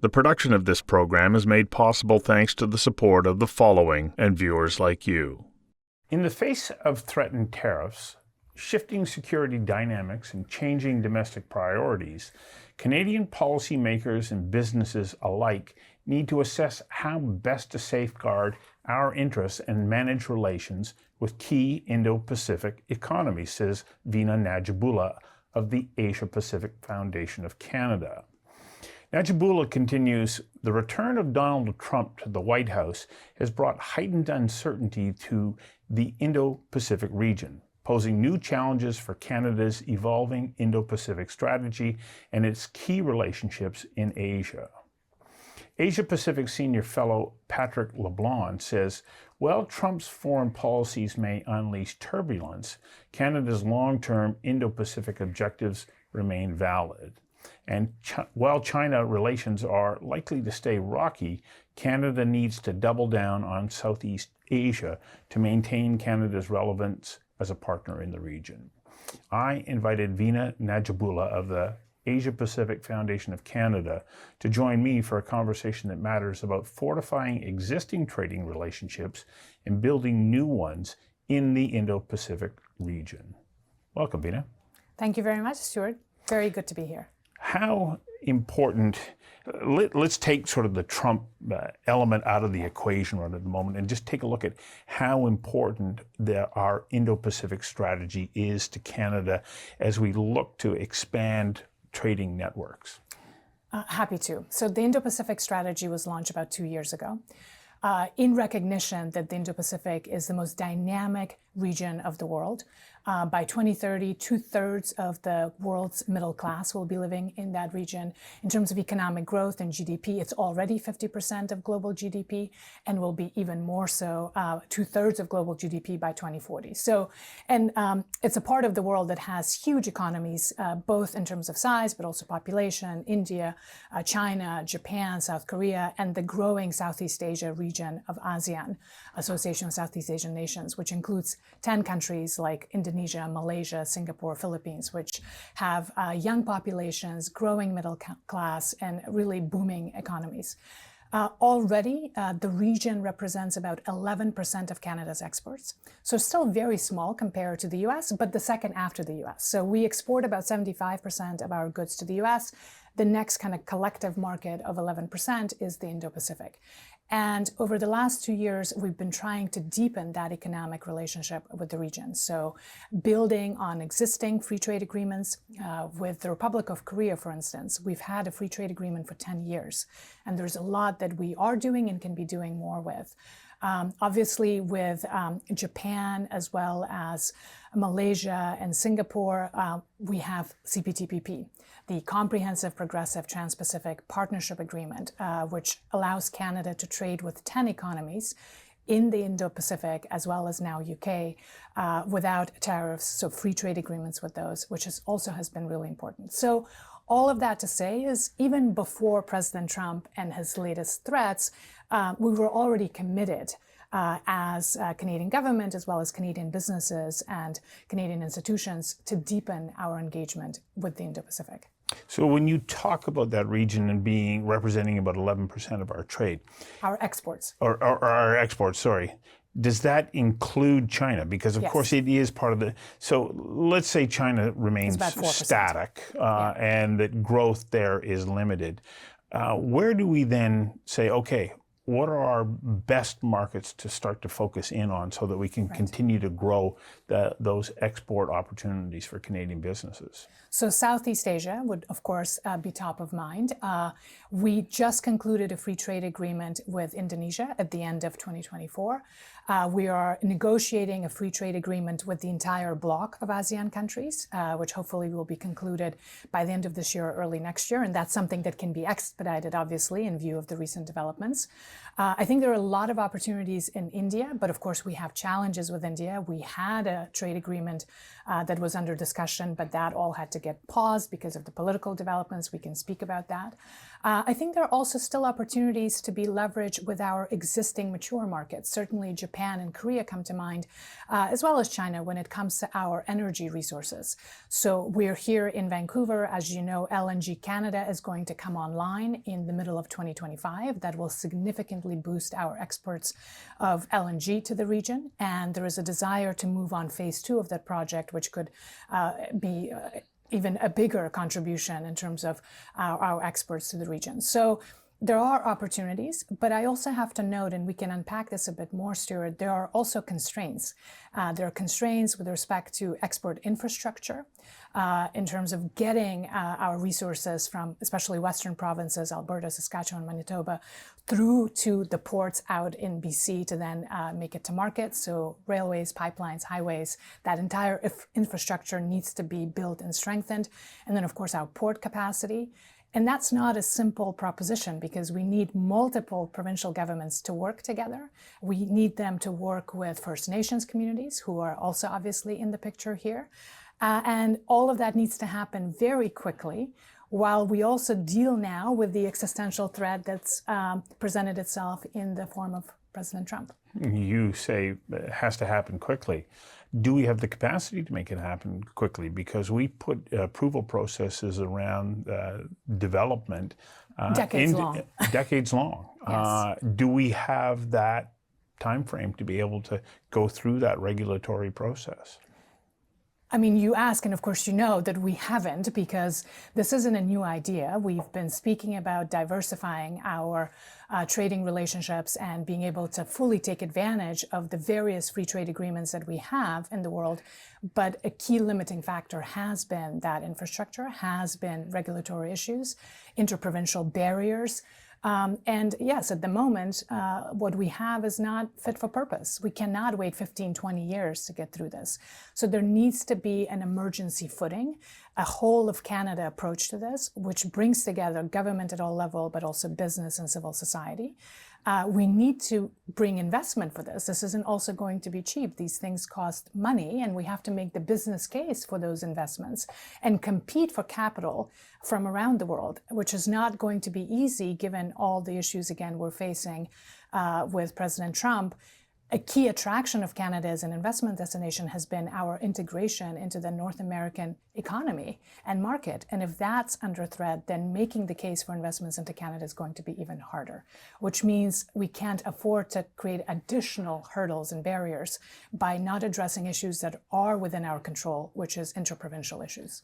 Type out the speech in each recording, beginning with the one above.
The production of this program is made possible thanks to the support of the following and viewers like you. In the face of threatened tariffs, shifting security dynamics, and changing domestic priorities, Canadian policymakers and businesses alike need to assess how best to safeguard our interests and manage relations with key Indo-Pacific economies, says Vina Nadjibulla of the Asia-Pacific Foundation of Canada. Nadjibulla continues, the return of Donald Trump to the White House has brought heightened uncertainty to the Indo-Pacific region, posing new challenges for Canada's evolving Indo-Pacific strategy and its key relationships in Asia. Asia-Pacific Senior Fellow Patrick Leblond says, while Trump's foreign policies may unleash turbulence, Canada's long-term Indo-Pacific objectives remain valid. And while China relations are likely to stay rocky, Canada needs to double down on Southeast Asia to maintain Canada's relevance as a partner in the region. I invited Vina Nadjibulla of the Asia-Pacific Foundation of Canada to join me for a conversation that matters about fortifying existing trading relationships and building new ones in the Indo-Pacific region. Welcome, Vina. Thank you very much, Stuart. Very good to be here. How important, let's take sort of the Trump element out of the equation right at the moment and just take a look at how important our Indo-Pacific strategy is to Canada as we look to expand trading networks. Happy to. So the Indo-Pacific strategy was launched about 2 years ago in recognition that the Indo-Pacific is the most dynamic region of the world. By 2030, 2/3 of the world's middle class will be living in that region. In terms of economic growth and GDP, it's already 50% of global GDP and will be even more so, 2/3 of global GDP by 2040. So, it's a part of the world that has huge economies, both in terms of size, but also population, India, China, Japan, South Korea, and the growing Southeast Asia region of ASEAN, Association of Southeast Asian Nations, which includes 10 countries like Indonesia, Malaysia, Singapore, Philippines, which have young populations, growing middle class, and really booming economies. Already, the region represents about 11% of Canada's exports. So still very small compared to the US, but the second after the US. So we export about 75% of our goods to the US. The next kind of collective market of 11% is the Indo-Pacific. And over the last 2 years, we've been trying to deepen that economic relationship with the region. So building on existing free trade agreements with the Republic of Korea, for instance, we've had a free trade agreement for 10 years. And there's a lot that we are doing and can be doing more with. Obviously, with Japan as well as Malaysia and Singapore, we have CPTPP, the Comprehensive Progressive Trans-Pacific Partnership Agreement, which allows Canada to trade with 10 economies in the Indo-Pacific, as well as now UK, without tariffs, so free trade agreements with those, which also has been really important. So all of that to say is, even before President Trump and his latest threats, we were already committed as a Canadian government, as well as Canadian businesses and Canadian institutions, to deepen our engagement with the Indo-Pacific. So when you talk about that region and representing about 11% of our trade, our exports, or our exports, sorry, does that include China? Because of course it is part of the, so let's say China remains static and that growth there is limited. Where do we then say, okay, what are our best markets to start to focus in on so that we can continue to grow those export opportunities for Canadian businesses? So Southeast Asia would, of course, be top of mind. We just concluded a free trade agreement with Indonesia at the end of 2024. We are negotiating a free trade agreement with the entire bloc of ASEAN countries, which hopefully will be concluded by the end of this year or early next year. And that's something that can be expedited, obviously, in view of the recent developments. I think there are a lot of opportunities in India, but of course we have challenges with India. We had a trade agreement that was under discussion, but that all had to get paused because of the political developments. We can speak about that. I think there are also still opportunities to be leveraged with our existing mature markets. Certainly Japan and Korea come to mind, as well as China when it comes to our energy resources. So we're here in Vancouver. As you know, LNG Canada is going to come online in the middle of 2025. That will significantly boost our exports of LNG to the region. And there is a desire to move on phase 2 of that project, which could be even a bigger contribution in terms of our exports to the region. So there are opportunities, but I also have to note, and we can unpack this a bit more, Stuart, there are also constraints. There are constraints with respect to export infrastructure in terms of getting our resources from especially Western provinces, Alberta, Saskatchewan, Manitoba, through to the ports out in BC to then make it to market. So railways, pipelines, highways, that entire infrastructure needs to be built and strengthened. And then, of course, our port capacity. And that's not a simple proposition because we need multiple provincial governments to work together. We need them to work with First Nations communities, who are also obviously in the picture here. And all of that needs to happen very quickly, while we also deal now with the existential threat that's presented itself in the form of President Trump. You say it has to happen quickly. Do we have the capacity to make it happen quickly? Because we put approval processes around development decades long. Decades long. Yes. Do we have that time frame to be able to go through that regulatory process? I mean, you ask, and of course you know that we haven't, because this isn't a new idea. We've been speaking about diversifying our trading relationships and being able to fully take advantage of the various free trade agreements that we have in the world. But a key limiting factor has been that infrastructure, has been regulatory issues, interprovincial barriers. And yes, at the moment, what we have is not fit for purpose. We cannot wait 15, 20 years to get through this. So there needs to be an emergency footing, a whole of Canada approach to this, which brings together government at all levels, but also business and civil society. We need to bring investment for this. This isn't also going to be cheap. These things cost money, and we have to make the business case for those investments and compete for capital from around the world, which is not going to be easy given all the issues, again, we're facing with President Trump. A key attraction of Canada as an investment destination has been our integration into the North American economy and market. And if that's under threat, then making the case for investments into Canada is going to be even harder, which means we can't afford to create additional hurdles and barriers by not addressing issues that are within our control, which is interprovincial issues.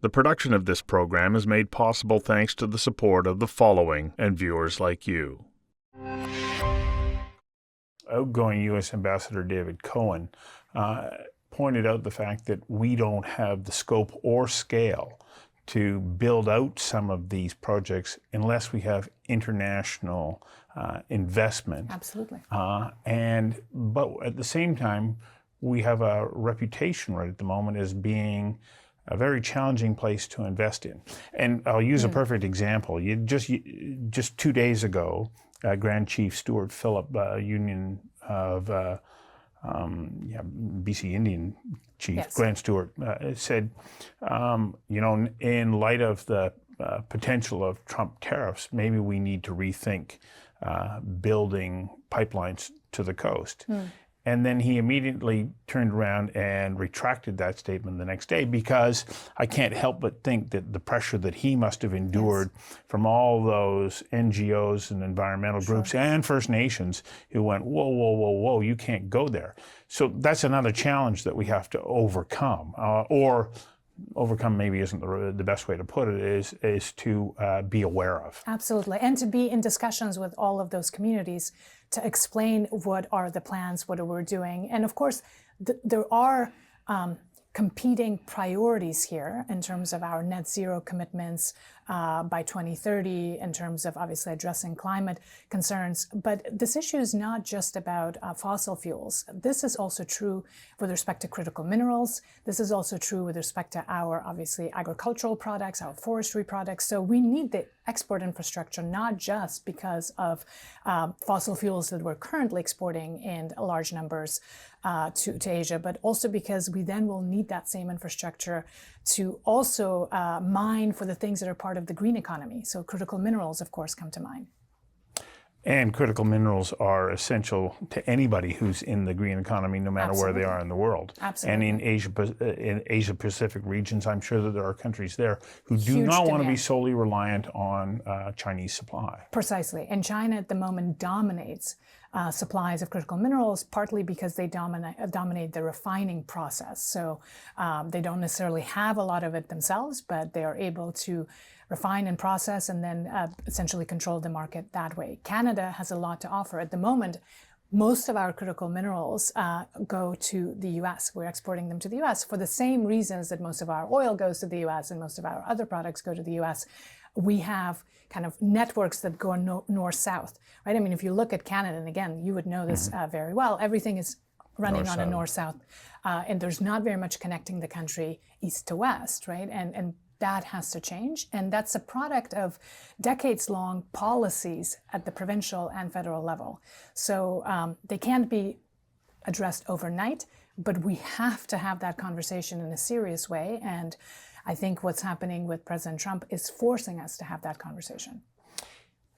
The production of this program is made possible thanks to the support of the following and viewers like you. Outgoing U.S. Ambassador David Cohen pointed out the fact that we don't have the scope or scale to build out some of these projects unless we have international investment. Absolutely. But at the same time, we have a reputation right at the moment as being a very challenging place to invest in. And I'll use a perfect example. Just 2 days ago, Grand Chief Stuart Phillip, Union of BC Indian Chief, yes. Grant Stewart, said, in light of the potential of Trump tariffs, maybe we need to rethink building pipelines to the coast. And then he immediately turned around and retracted that statement the next day, because I can't help but think that the pressure that he must have endured from all those NGOs and environmental groups and First Nations who went, whoa, whoa, whoa, whoa, you can't go there. So that's another challenge that we have to overcome, or overcome maybe isn't the best way to put it, is to be aware of. Absolutely. And to be in discussions with all of those communities to explain what are the plans, what are we doing. And of course, there are competing priorities here in terms of our net zero commitments, by 2030 in terms of obviously addressing climate concerns. But this issue is not just about fossil fuels. This is also true with respect to critical minerals. This is also true with respect to our, obviously, agricultural products, our forestry products. So we need the export infrastructure, not just because of fossil fuels that we're currently exporting in large numbers to Asia, but also because we then will need that same infrastructure to also mine for the things that are part of the green economy. So critical minerals, of course, come to mind. And critical minerals are essential to anybody who's in the green economy, no matter Absolutely. where they are in the world. Absolutely. And in Asia-Pacific regions, I'm sure that there are countries there who do Huge not want to be demand. solely reliant on Chinese supply. Precisely. And China at the moment dominates supplies of critical minerals, partly because they dominate the refining process. So they don't necessarily have a lot of it themselves, but they are able to refine and process and then essentially control the market that way. Canada has a lot to offer. At the moment, most of our critical minerals go to the US. We're exporting them to the US for the same reasons that most of our oil goes to the US and most of our other products go to the US. We have kind of networks that go north-south, right? I mean, if you look at Canada, and again, you would know this very well, everything is running on a north-south, and there's not very much connecting the country east to west, right? And that has to change, and that's a product of decades-long policies at the provincial and federal level. So they can't be addressed overnight, but we have to have that conversation in a serious way, and I think what's happening with President Trump is forcing us to have that conversation.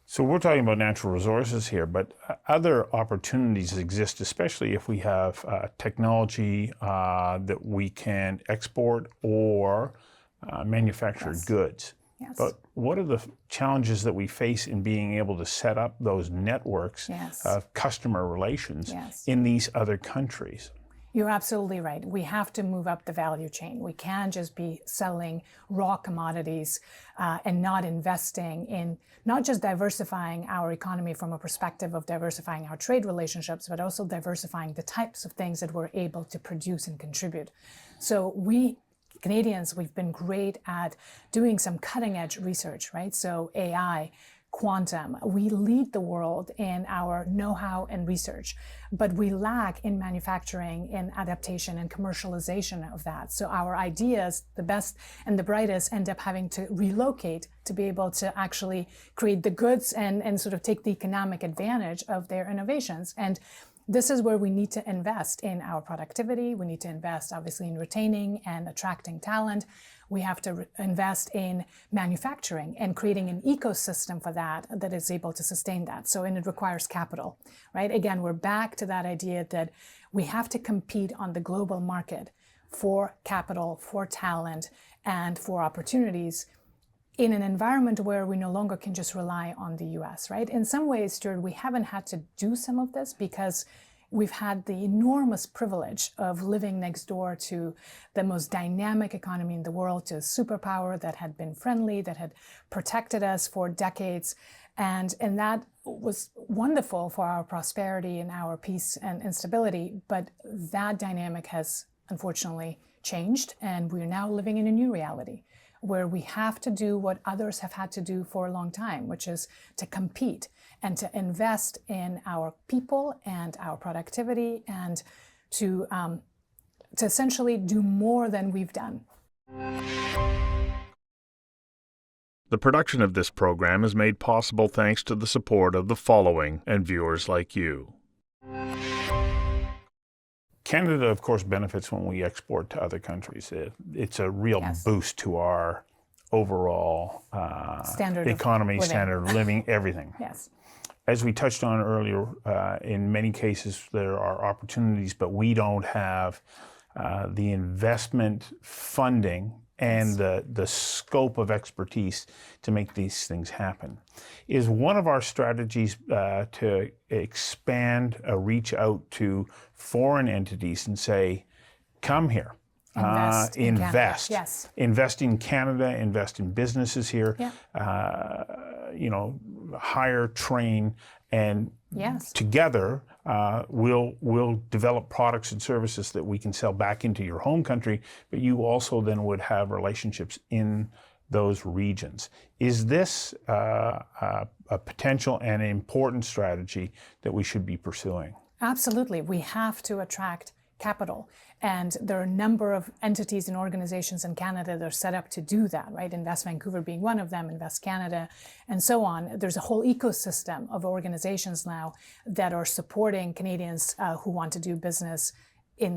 So we're talking about natural resources here, but other opportunities exist, especially if we have technology that we can export or manufactured Yes. goods. Yes. But what are the challenges that we face in being able to set up those networks Yes. of customer relations Yes. in these other countries? You're absolutely right. We have to move up the value chain. We can't just be selling raw commodities and not investing in not just diversifying our economy from a perspective of diversifying our trade relationships, but also diversifying the types of things that we're able to produce and contribute. So we Canadians, we've been great at doing some cutting edge research, right? So AI, quantum, we lead the world in our know-how and research, but we lack in manufacturing, in adaptation and commercialization of that. So our ideas, the best and the brightest, end up having to relocate to be able to actually create the goods and sort of take the economic advantage of their innovations. And this is where we need to invest in our productivity. We need to invest, obviously, in retaining and attracting talent. We have to invest in manufacturing and creating an ecosystem for that that is able to sustain that. So, and it requires capital, right? Again, we're back to that idea that we have to compete on the global market for capital, for talent, and for opportunities in an environment where we no longer can just rely on the US, right? In some ways, Stuart, we haven't had to do some of this because we've had the enormous privilege of living next door to the most dynamic economy in the world, to a superpower that had been friendly, that had protected us for decades. And that was wonderful for our prosperity and our peace and stability. But that dynamic has unfortunately changed, and we're now living in a new reality, where we have to do what others have had to do for a long time, which is to compete and to invest in our people and our productivity and to essentially do more than we've done. The production of this program is made possible thanks to the support of the following and viewers like you. Canada, of course, benefits when we export to other countries. It's a real boost to our overall economy, standard of living, everything. Yes. As we touched on earlier, in many cases there are opportunities, but we don't have the investment funding and the scope of expertise to make these things happen. Is one of our strategies to expand a reach out to foreign entities and say, come here, invest. Yes. Invest in Canada, invest in businesses here, hire, train, and together we'll develop products and services that we can sell back into your home country, but you also then would have relationships in those regions. Is this a potential and important strategy that we should be pursuing? Absolutely. We have to attract capital. And there are a number of entities and organizations in Canada that are set up to do that, right? Invest Vancouver being one of them, Invest Canada, and so on. There's a whole ecosystem of organizations now that are supporting Canadians who want to do business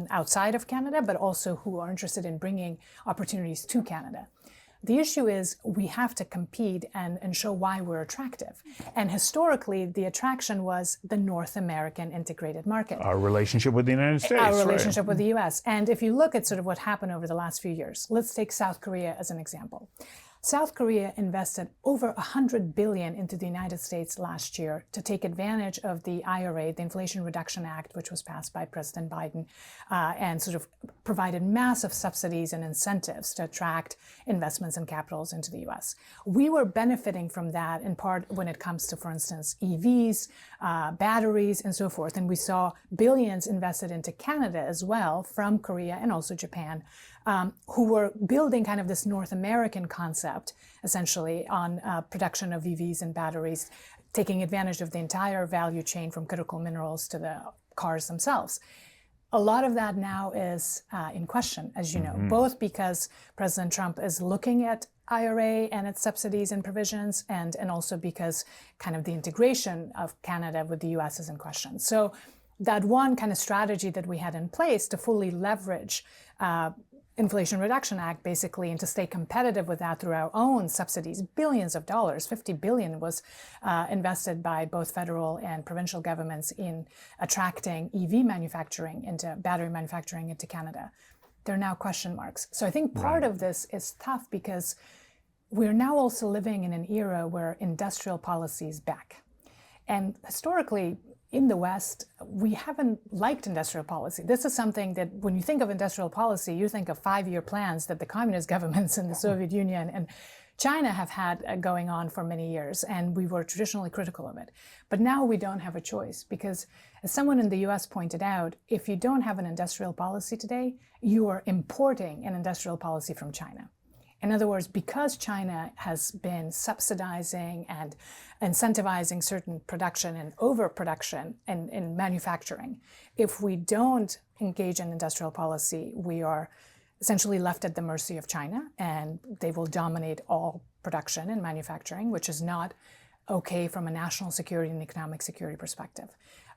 outside of Canada, but also who are interested in bringing opportunities to Canada. The issue is we have to compete and show why we're attractive. And historically, the attraction was the North American integrated market. Our relationship with the United States. Our relationship with the US. And if you look at sort of what happened over the last few years, let's take South Korea as an example. South Korea invested over $100 billion into the United States last year to take advantage of the IRA, the Inflation Reduction Act, which was passed by President Biden, and sort of provided massive subsidies and incentives to attract investments and capitals into the US. We were benefiting from that in part when it comes to, for instance, EVs, batteries, and so forth. And we saw billions invested into Canada as well from Korea and also Japan, who were building kind of this North American concept, essentially, on production of EVs and batteries, taking advantage of the entire value chain from critical minerals to the cars themselves. A lot of that now is in question, as you know, both because President Trump is looking at IRA and its subsidies and provisions, and also because kind of the integration of Canada with the US is in question. So that one kind of strategy that we had in place to fully leverage Inflation Reduction Act, basically, and to stay competitive with that through our own subsidies, billions of dollars, $50 billion was invested by both federal and provincial governments in attracting EV manufacturing into battery manufacturing into Canada. There are now question marks. So I think part of this is tough because we're now also living in an era where industrial policy is back. And historically, in the West, we haven't liked industrial policy. This is something that when you think of industrial policy, you think of 5-year plans that the communist governments in the Soviet Union and China have had going on for many years, and we were traditionally critical of it. But now we don't have a choice because, as someone in the US pointed out, if you don't have an industrial policy today, you are importing an industrial policy from China. In other words, because China has been subsidizing and incentivizing certain production and overproduction in manufacturing, if we don't engage in industrial policy, we are essentially left at the mercy of China, and they will dominate all production and manufacturing, which is not okay from a national security and economic security perspective.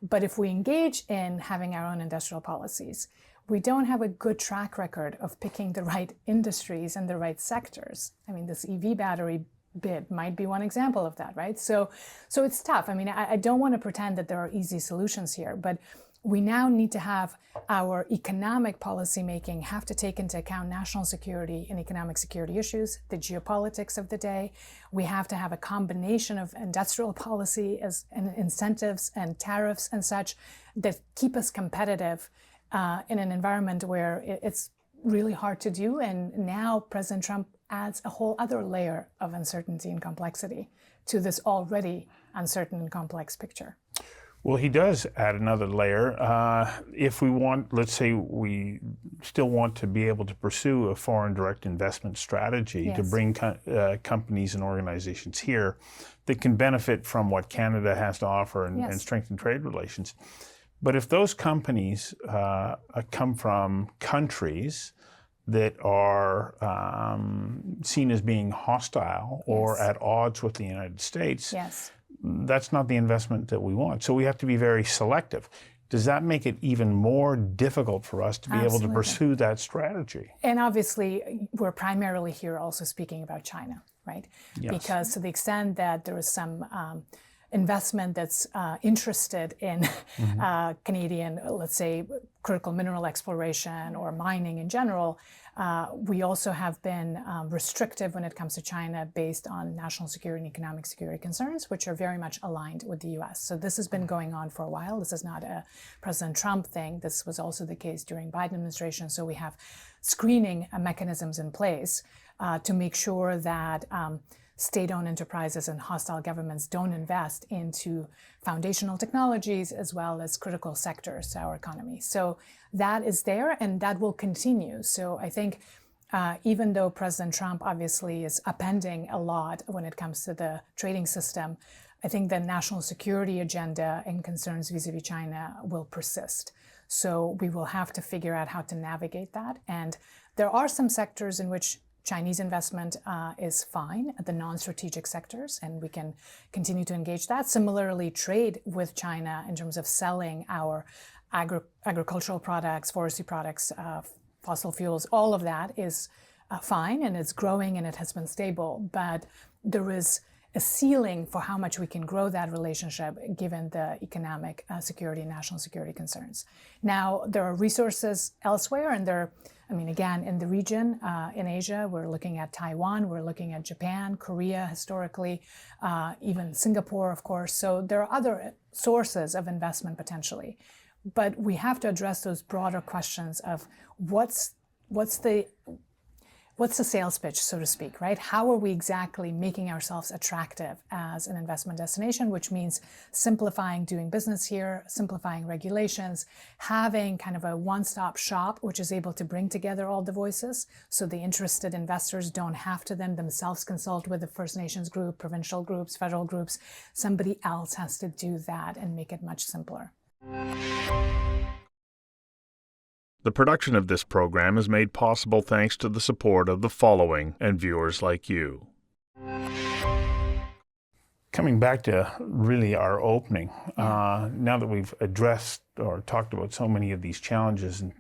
But if we engage in having our own industrial policies, we don't have a good track record of picking the right industries and the right sectors. I mean, this EV battery bid might be one example of that, right? So it's tough. I mean, I don't want to pretend that there are easy solutions here, but we now need to have our economic policy making have to take into account national security and economic security issues, the geopolitics of the day. We have to have a combination of industrial policy and incentives and tariffs and such that keep us competitive in an environment where it's really hard to do. And now President Trump adds a whole other layer of uncertainty and complexity to this already uncertain and complex picture. Well, he does add another layer. If we want, let's say we still want to be able to pursue a foreign direct investment strategy to bring companies and organizations here that can benefit from what Canada has to offer and strengthen trade relations. But if those companies come from countries that are seen as being hostile or at odds with the United States, that's not the investment that we want. So we have to be very selective. Does that make it even more difficult for us to be able to pursue that strategy? And obviously, we're primarily here also speaking about China, right? Because to the extent that there is some investment that's interested in Canadian, let's say, critical mineral exploration or mining in general, we also have been restrictive when it comes to China based on national security and economic security concerns, which are very much aligned with the US. So this has been going on for a while. This is not a President Trump thing. This was also the case during Biden administration. So we have screening mechanisms in place to make sure that state-owned enterprises and hostile governments don't invest into foundational technologies as well as critical sectors to our economy. So that is there and that will continue. So I think even though President Trump obviously is upending a lot when it comes to the trading system, I think the national security agenda and concerns vis-a-vis China will persist. So we will have to figure out how to navigate that. And there are some sectors in which Chinese investment is fine, the non-strategic sectors, and we can continue to engage that. Similarly, trade with China in terms of selling our agricultural products, forestry products, fossil fuels, all of that is fine, and it's growing and it has been stable. But there is a ceiling for how much we can grow that relationship given the economic security and national security concerns. Now, there are resources elsewhere, and again, in the region, in Asia, we're looking at Taiwan, we're looking at Japan, Korea historically, even Singapore, of course. So there are other sources of investment potentially. But we have to address those broader questions of what's the sales pitch, so to speak, right? How are we exactly making ourselves attractive as an investment destination, which means simplifying doing business here, simplifying regulations, having kind of a one-stop shop, which is able to bring together all the voices. So the interested investors don't have to then themselves consult with the First Nations group, provincial groups, federal groups. Somebody else has to do that and make it much simpler. The production of this program is made possible thanks to the support of the following and viewers like you. Coming back to really our opening, now that we've addressed or talked about so many of these challenges and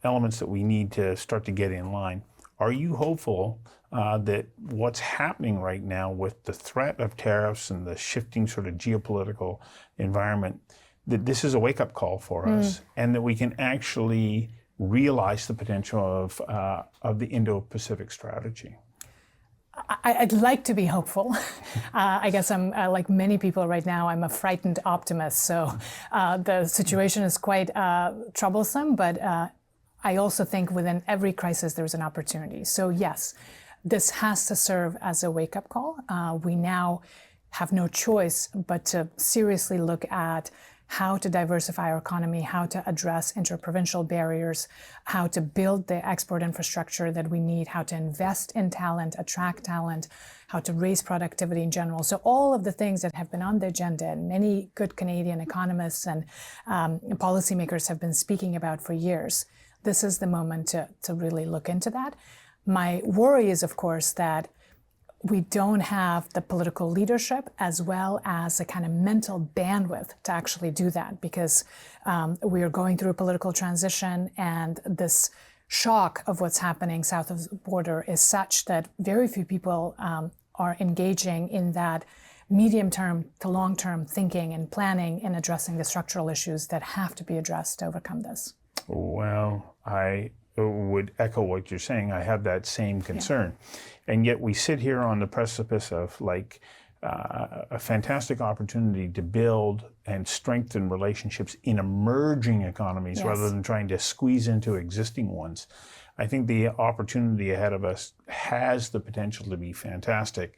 elements that we need to start to get in line, are you hopeful that what's happening right now with the threat of tariffs and the shifting sort of geopolitical environment, that this is a wake-up call for us, and that we can actually realize the potential of the Indo-Pacific Strategy? I'd like to be hopeful. I guess I'm, like many people right now, I'm a frightened optimist. So the situation is quite troublesome, but I also think within every crisis there's an opportunity. So yes, this has to serve as a wake-up call. We now have no choice but to seriously look at how to diversify our economy, how to address interprovincial barriers, how to build the export infrastructure that we need, how to invest in talent, attract talent, how to raise productivity in general. So all of the things that have been on the agenda, and many good Canadian economists and policymakers have been speaking about for years, this is the moment to really look into that. My worry is, of course, that we don't have the political leadership as well as a kind of mental bandwidth to actually do that, because we are going through a political transition, and this shock of what's happening south of the border is such that very few people are engaging in that medium-term to long-term thinking and planning and addressing the structural issues that have to be addressed to overcome this. Well, I would echo what you're saying. I have that same concern. Yeah. And yet we sit here on the precipice of a fantastic opportunity to build and strengthen relationships in emerging economies, yes, rather than trying to squeeze into existing ones. I think the opportunity ahead of us has the potential to be fantastic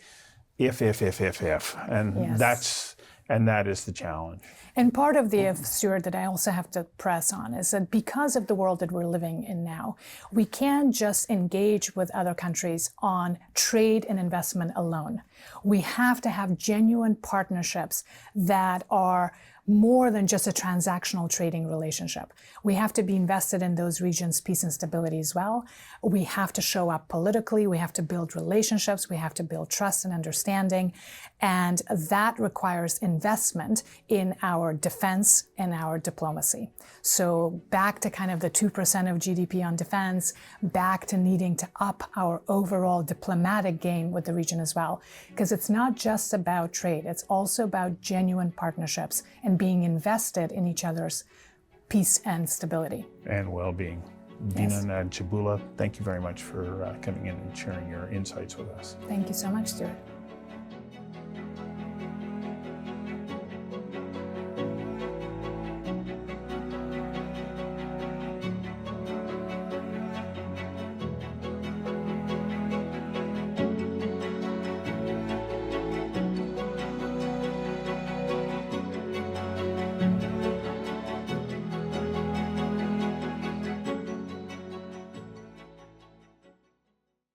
if. And yes, that is the challenge. And part of the if, Stuart, that I also have to press on is that because of the world that we're living in now, we can't just engage with other countries on trade and investment alone. We have to have genuine partnerships that are more than just a transactional trading relationship. We have to be invested in those regions' peace and stability as well. We have to show up politically. We have to build relationships. We have to build trust and understanding. And that requires investment in our defense and our diplomacy. So back to kind of the 2% of GDP on defense, back to needing to up our overall diplomatic game with the region as well. Because it's not just about trade. It's also about genuine partnerships and being invested in each other's peace and stability. And well-being. Yes. Vina Nadjibulla, thank you very much for coming in and sharing your insights with us. Thank you so much, Stuart.